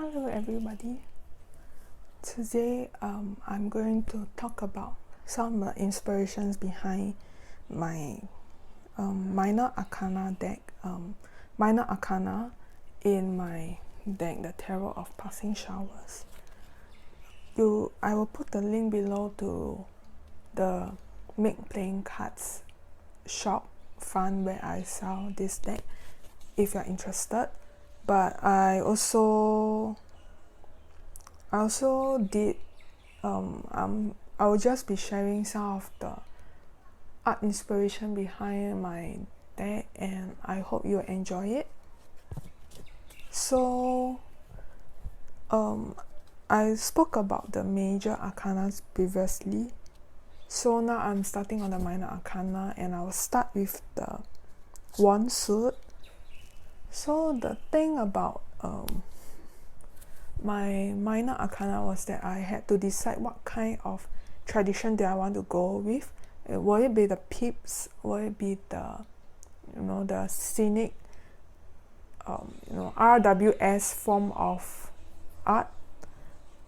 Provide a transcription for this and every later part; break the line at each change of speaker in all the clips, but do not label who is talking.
Hello everybody. Today I'm going to talk about some inspirations behind my minor arcana deck, minor arcana in my deck, the Tarot of Passing Showers. I will put the link below to the Make Playing Cards shop front where I sell this deck if you're interested. But I also did I will just be sharing some of the art inspiration behind my deck, and I hope you enjoy it. So I spoke about the major arcanas previously, so now I'm starting on the minor arcana, and I will start with the wand suit. So the thing about my minor arcana was that I had to decide what kind of tradition that I want to go with. Will it be the pips? Will it be the the scenic RWS form of art,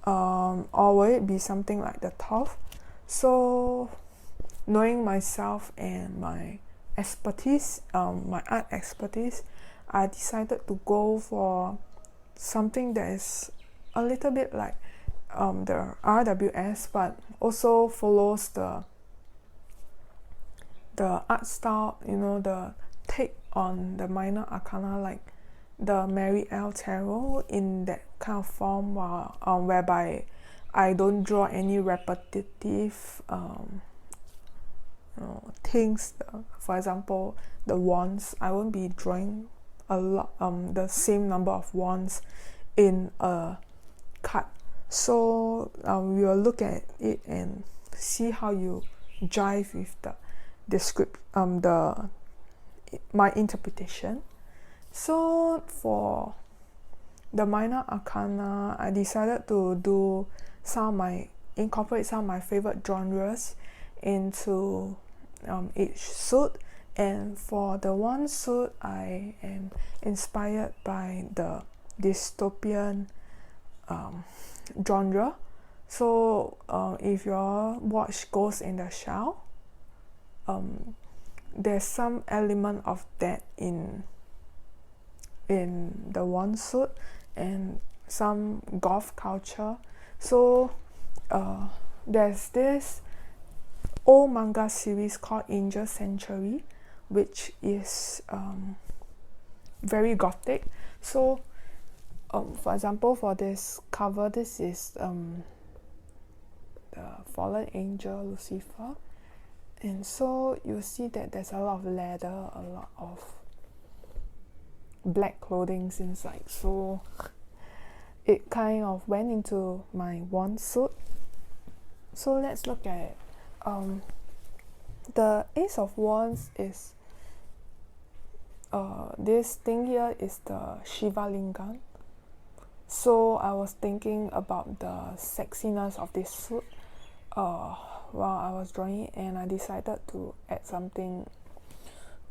or will it be something like the Thoth? So knowing myself and my expertise, my art expertise, I decided to go for something that is a little bit like the RWS, but also follows the art style, the take on the minor arcana, like the Mary L. Tarot, in that kind of form, whereby I don't draw any repetitive things. For example, the wands, I won't be drawing a lot the same number of wands in a card. So we will look at it and see how you jive with the my interpretation. So for the minor arcana, I decided to incorporate some of my favorite genres into each suit. And for the one suit, I am inspired by the dystopian genre. So if you all watch Ghost in the Shell, there's some element of that in the one suit, and some goth culture. So there's this old manga series called Angel Sanctuary, which is very gothic. So for example, for this cover, this is the fallen angel Lucifer, and so you see that there's a lot of leather, a lot of black clothing inside, so it kind of went into my wand suit. So let's look at it. The Ace of Wands is this thing here is the Shiva Lingam. So I was thinking about the sexiness of this suit while I was drawing it, and I decided to add something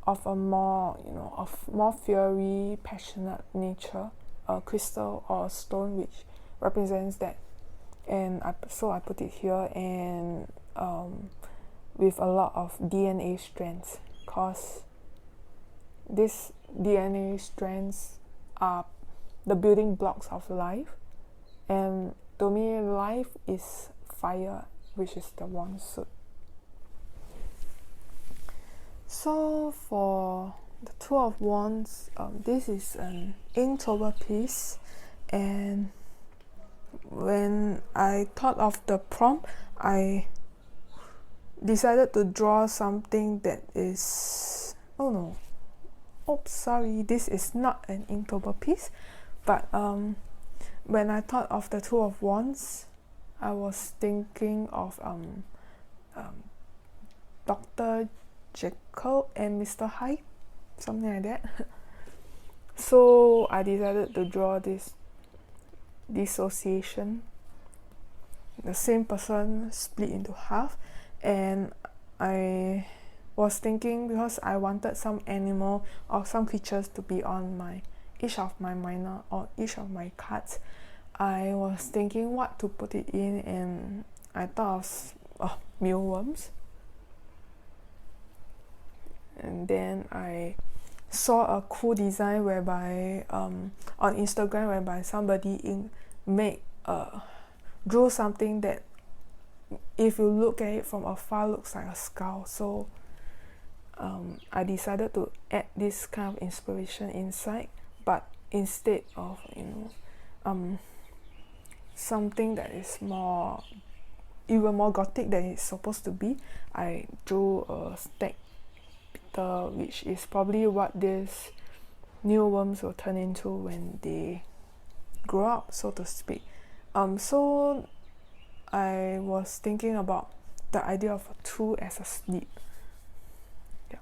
of a more fiery, passionate nature, a crystal or a stone which represents that, and I put it here, and with a lot of DNA strands, because these DNA strands are the building blocks of life, and to me life is fire, which is the wand suit. So for the Two of Wands, this is an Inktober piece, and when I thought of the prompt, I decided to draw something that is this is not an Inktober piece, but when I thought of the Two of Wands, I was thinking of Dr. Jekyll and Mr. Hyde, something like that. So I decided to draw this dissociation, the same person split into half, and I was thinking, because I wanted some animal or some creatures to be on each of my minor or each of my cards, I was thinking what to put it in, and I thought of mealworms. And then I saw a cool design whereby on Instagram, whereby somebody drew something that, if you look at it from afar, looks like a skull. So I decided to add this kind of inspiration inside, but instead of something that is even more gothic than it's supposed to be, I drew a stag beetle, which is probably what these new worms will turn into when they grow up, so to speak. So I was thinking about the idea of a 2 as a sleep. Yeah.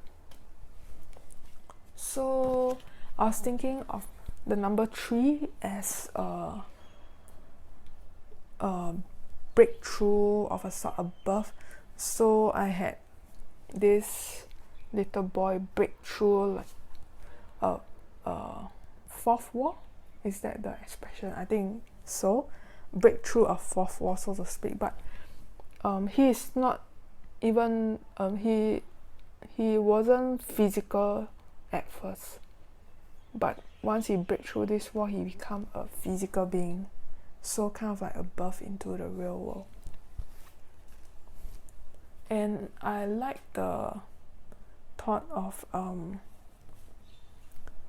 So I was thinking of the number 3 as a breakthrough of a sort above. So I had this little boy break through like a fourth wall. Is that the expression? I think so. Break through a fourth wall, so to speak. But he is not even he wasn't physical at first, but once he break through this wall, he become a physical being, so kind of like a birth into the real world. And I like the thought of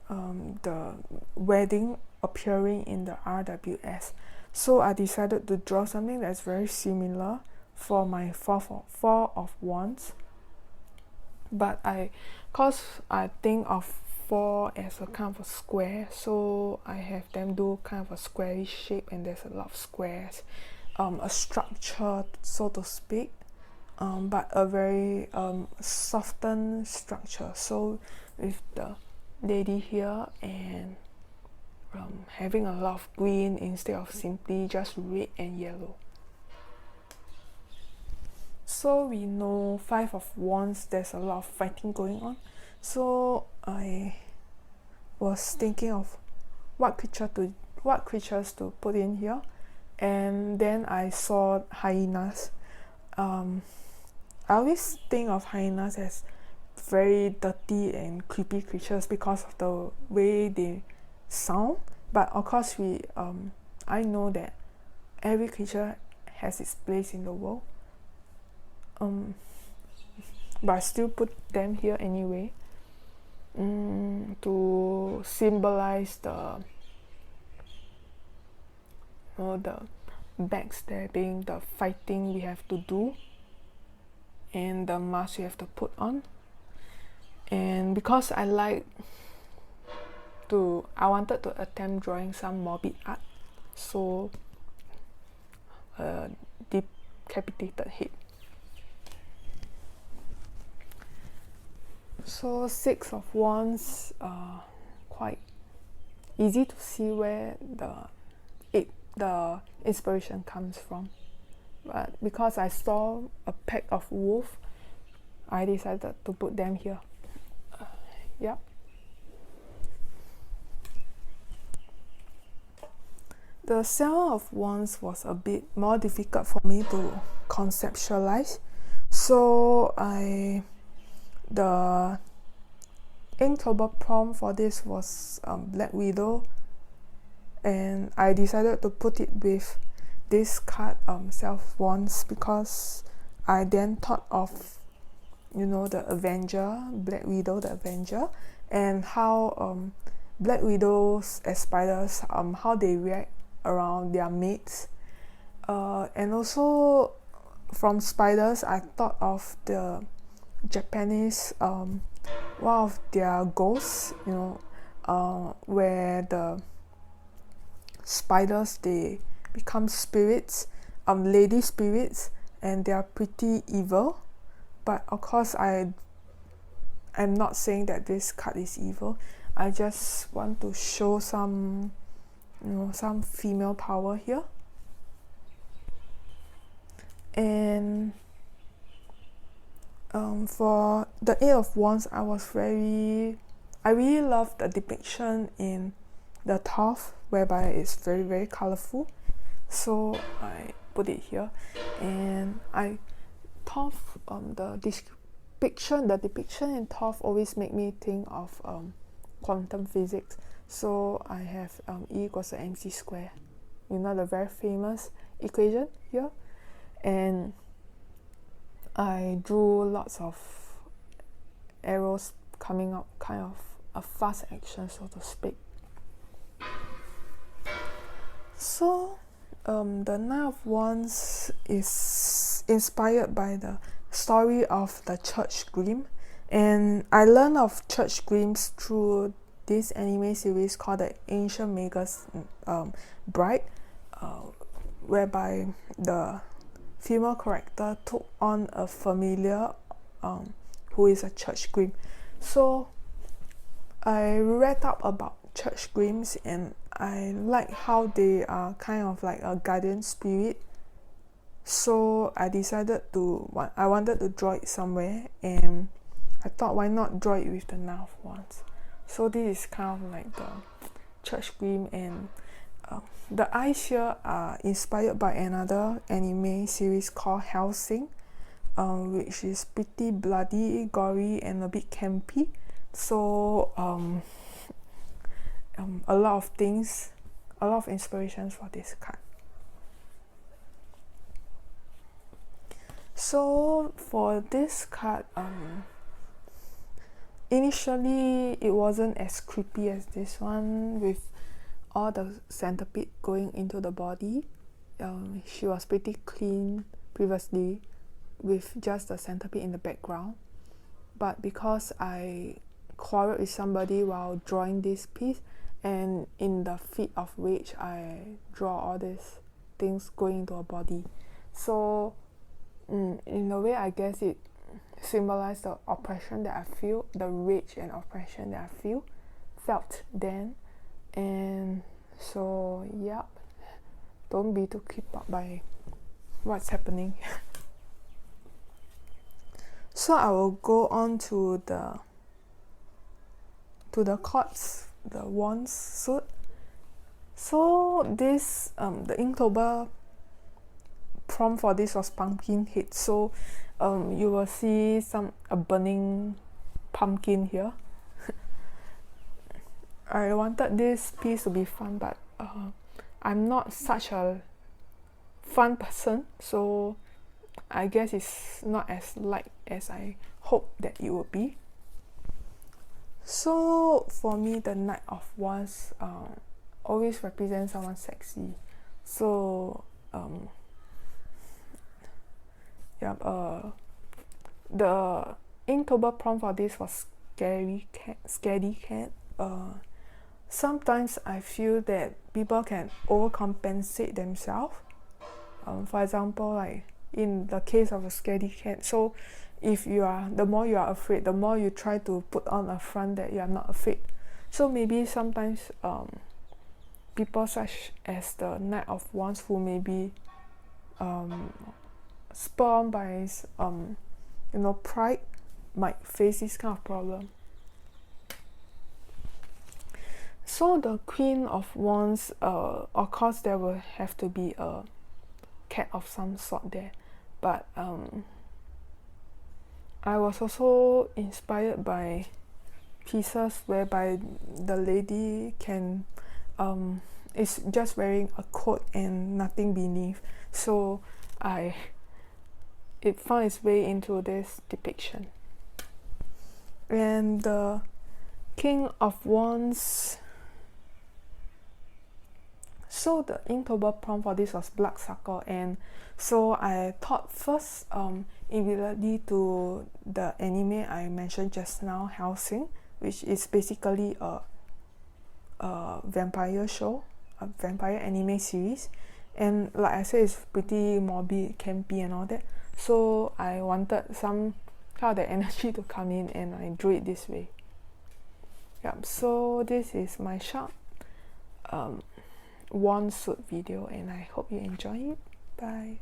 the wedding appearing in the RWS. So I decided to draw something that's very similar for my four of wands. But cause I think of 4 as a kind of a square, so I have them do kind of a squarish shape, and there's a lot of squares, a structure, so to speak, but a very softened structure. So with the lady here and having a lot of green instead of simply just red and yellow. So we know 5 of wands, there's a lot of fighting going on. So I was thinking of what creatures to put in here, and then I saw hyenas. I always think of hyenas as very dirty and creepy creatures because of the way they sound. But of course I know that every creature has its place in the world. But I still put them here anyway, to symbolize the backstabbing, the fighting we have to do, and the mask we have to put on. And because I wanted to attempt drawing some morbid art, so decapitated head. So 6 of wands, quite easy to see where the inspiration comes from. But because I saw a pack of wolves, I decided to put them here. Yep. The 7 of wands was a bit more difficult for me to conceptualize. So the Inktober prompt for this was Black Widow, and I decided to put it with this card, Self Wands, because I then thought of the Avenger, Black Widow the Avenger, and how Black Widows as spiders, how they react around their mates, and also from spiders I thought of the Japanese, one of their ghosts, where the spiders, they become spirits, lady spirits, and they are pretty evil. But of course I'm not saying that this card is evil. I just want to show some female power here. And for the 8 of wands, I really love the depiction in the Thoth, whereby it's very, very colorful, so I put it here, and I thought the depiction in Thoth always make me think of quantum physics. So I have E equals to mc squared, you know, the very famous equation here, and I drew lots of arrows coming up, kind of a fast action, so to speak. So the Nine of Wands is inspired by the story of the Church Grimm, and I learned of Church Grimms through this anime series called The Ancient Magus Bride, whereby the female character took on a familiar who is a Church Grimm. So I read up about Church Grimms, and I like how they are kind of like a guardian spirit. So I decided I wanted to draw it somewhere, and I thought, why not draw it with the Nine of Wands? So this is kind of like the Church Grimm, and the eyes here are inspired by another anime series called Hellsing, which is pretty bloody, gory, and a bit campy. So a lot of things, a lot of inspirations for this card. So for this card, initially it wasn't as creepy as this one with all the centipede going into the body. She was pretty clean previously with just the centipede in the background, but because I quarreled with somebody while drawing this piece, and in the fit of rage I draw all these things going into her body. So in a way, I guess it symbolized the oppression that I feel, the rage and oppression that I felt then. And so yep, don't be too creeped out by what's happening. So I will go on to the cards, the Wands suit. So this the Inktober prompt for this was pumpkin head. So you will see a burning pumpkin here. I wanted this piece to be fun, but I'm not such a fun person, so I guess it's not as light as I hope that it would be. So for me, the Knight of Wands always represents someone sexy. So the Inktober prompt for this was scaredy cat. Sometimes I feel that people can overcompensate themselves. For example, like in the case of a scaredy cat, so if the more you are afraid, the more you try to put on a front that you are not afraid. So maybe sometimes people such as the Knight of Wands, who may be spurred by pride, might face this kind of problem. So the Queen of Wands, of course there will have to be a cat of some sort there, but I was also inspired by pieces whereby the lady can is just wearing a coat and nothing beneath. So it found its way into this depiction. And the King of Wands, so the Inktober prompt for this was Bloodsucker, and so I thought first immediately to the anime I mentioned just now, Hellsing, which is basically a vampire show, a vampire anime series, and like I said, it's pretty morbid, campy and all that. So I wanted some kind of the energy to come in, and I drew it this way. Yep, so this is my short wand suit video, and I hope you enjoy it. Bye.